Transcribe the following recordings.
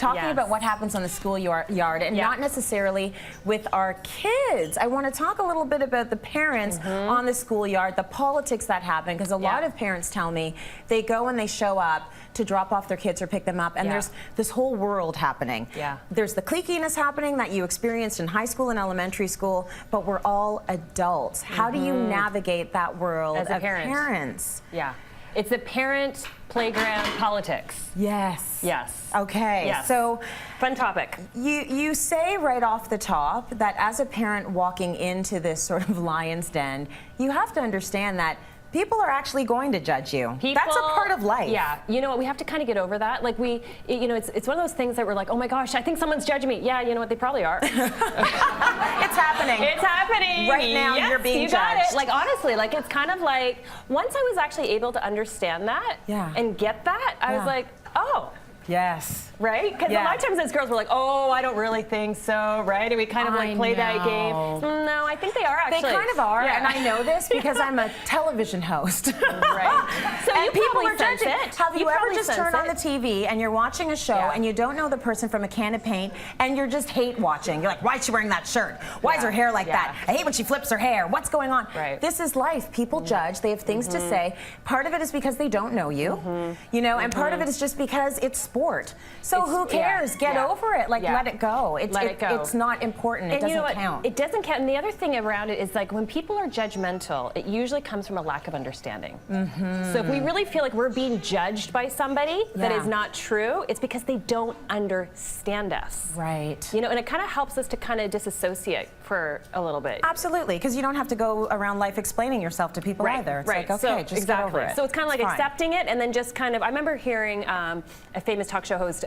talking about what happens on the schoolyard and not necessarily with our kids. I want to talk a little bit about the parents on the schoolyard, the politics that happen, because a lot of parents tell me they go and they show up to drop off their kids or pick them up, and there's this whole world happening. There's the cliquiness happening that you experienced in high school and elementary school, but we're all adults. How do you navigate that world as a parents? It's the parent playground politics. Yes. Okay. Yes. So, fun topic. You say right off the top that as a parent walking into this sort of lion's den, you have to understand that people are actually going to judge you. That's a part of life. Yeah, you know what, we have to kind of get over that. Like you know, it's one of those things that we're like, oh my gosh, I think someone's judging me. Yeah, you know what, they probably are. It's happening. It's happening. Right now, you're being judged. Got it. Like honestly, like it's kind of like, once I was actually able to understand that and get that, I was like, oh. Yes. Right? Because a lot of times as girls we're like, oh, I don't really think so, right? And we kind of like play that game. No, I think they are actually. They kind of are, and I know this because I'm a television host. Right. So and people are judging. Have you ever just turned on the TV and you're watching a show and you don't know the person from a can of paint and you're just hate watching? You're like, why is she wearing that shirt? Why is her hair like that? I hate when she flips her hair. What's going on? This is life. People judge. They have things to say. Part of it is because they don't know you, you know, and part of it is just because it's sport. So who cares? Get over it. Like, let it go. Let it go. It's not important. It doesn't count. It doesn't count. And the other thing around it is, like, when people are judgmental, it usually comes from a lack of understanding. So if we really feel like we're being judged by somebody that is not true, it's because they don't understand us. Right. You know, and it kind of helps us to kind of disassociate for a little bit. Absolutely, because you don't have to go around life explaining yourself to people either. It's like, okay, just get over it. So it's kind of like accepting it, and then just kind of, I remember hearing a famous talk show host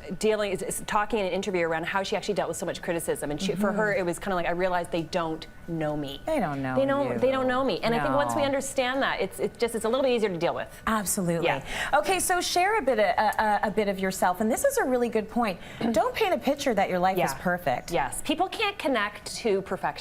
talking in an interview around how she actually dealt with so much criticism, and for her it was kind of like, I realized they don't know me. They don't know you. They don't know me, and I think once we understand that, it's a little bit easier to deal with. Absolutely. Okay, so share a bit of yourself, and this is a really good point. Don't paint a picture that your life is perfect. Yes, people can't connect to perfection.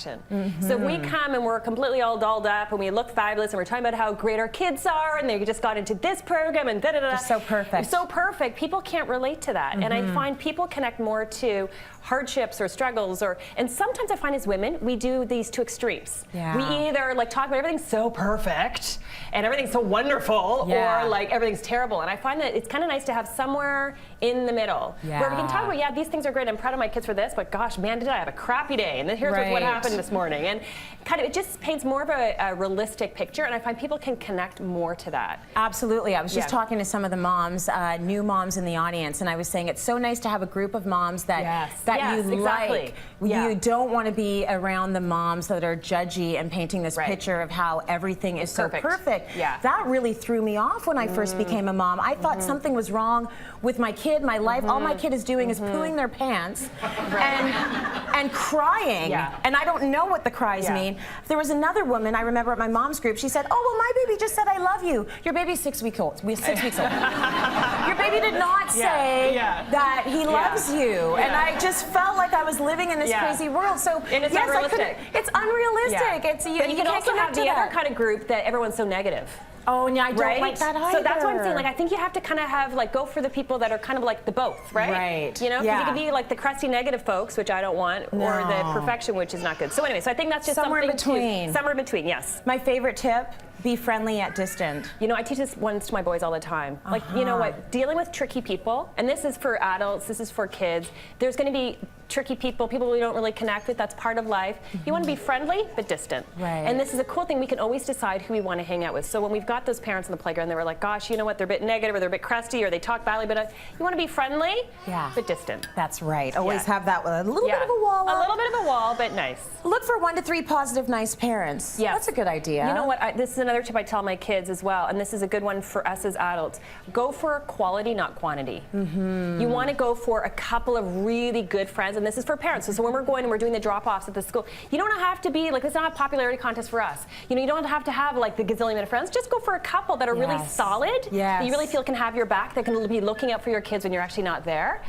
So if we come and we're completely all dolled up and we look fabulous and we're talking about how great our kids are and they just got into this program and da-da-da. They're so perfect. So perfect. People can't relate to that. And I find people connect more to hardships or struggles, and sometimes I find as women, we do these two extremes. We either like talk about everything's so perfect and everything's so wonderful, or like everything's terrible. And I find that it's kind of nice to have somewhere in the middle where we can talk about, these things are great, I'm proud of my kids for this, but gosh, man, did I have a crappy day, and then here's what happened this morning. And kind of, it just paints more of a realistic picture, and I find people can connect more to that. Absolutely. I was just talking to some of the moms, new moms in the audience, and I was saying it's so nice to have a group of moms that you like. You don't want to be around the moms that are judgy and painting this picture of how everything is so perfect. That really threw me off when I first became a mom. I thought something was wrong with my kid, my life. All my kid is doing is pooing their pants and crying, and I don't know what the cries mean. There was another woman I remember at my mom's group. She said, "Oh, well, my baby just said I love you. Your baby's 6 weeks old. We're 6 weeks old. Your baby did not say that he loves you." And I just felt like I was living in this crazy world. So and it's unrealistic. It's unrealistic. It's you can also have the other kind of group that everyone's so negative. Oh, and I don't like that either. So that's what I'm saying. Like, I think you have to kind of have, like, go for the people that are kind of like the both, right? You know, because you can be like the crusty negative folks, which I don't want, or the perfection, which is not good. So anyway, so I think that's just somewhere in between. Somewhere in between, yes. My favorite tip: be friendly yet distant. You know, I teach this once to my boys all the time. Like, you know what? Dealing with tricky people, and this is for adults, this is for kids. There's going to be tricky people we don't really connect with. That's part of life. You want to be friendly but distant. And this is a cool thing. We can always decide who we want to hang out with. So when we've got those parents on the playground, they were like, gosh, you know what? They're a bit negative, or they're a bit crusty, or they talk badly, but you want to be friendly but distant. That's right. Always have that with a little bit of a wall up. A little bit of a wall, but nice. Look for 1 to 3 positive, nice parents. That's a good idea. You know what? This is another tip I tell my kids as well, and this is a good one for us as adults. Go for quality, not quantity. You want to go for a couple of really good friends, and this is for parents. So when we're going and we're doing the drop-offs at the school, you don't have to be like, it's not a popularity contest for us. You know, you don't have to have like the gazillion of friends. Just go for a couple that are really solid, that you really feel can have your back, that can be looking out for your kids when you're actually not there,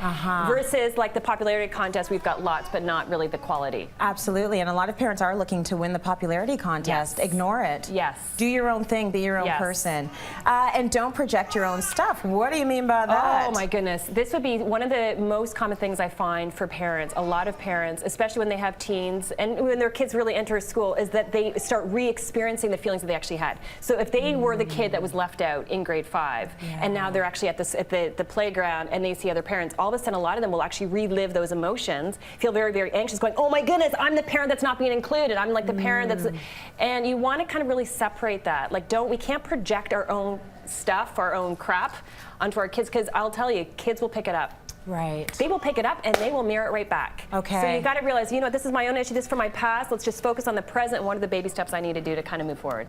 versus like the popularity contest, we've got lots, but not really the quality. Absolutely, and a lot of parents are looking to win the popularity contest. Ignore it. Do do your own thing, be your own person. And don't project your own stuff. What do you mean by that? Oh my goodness. This would be one of the most common things I find for parents, a lot of parents, especially when they have teens and when their kids really enter school, is that they start re-experiencing the feelings that they actually had. So if they were the kid that was left out in grade 5 and now they're actually at the playground and they see other parents, all of a sudden a lot of them will actually relive those emotions, feel very, very anxious, going, oh my goodness, I'm the parent that's not being included. I'm like the parent that's, and you want to kind of really separate that. Like we can't project our own stuff, our own crap onto our kids, because I'll tell you, kids will pick it up. Right. They will pick it up and they will mirror it right back. Okay. So you got to realize, you know, this is my own issue, this is from my past. Let's just focus on the present and what are the baby steps I need to do to kind of move forward.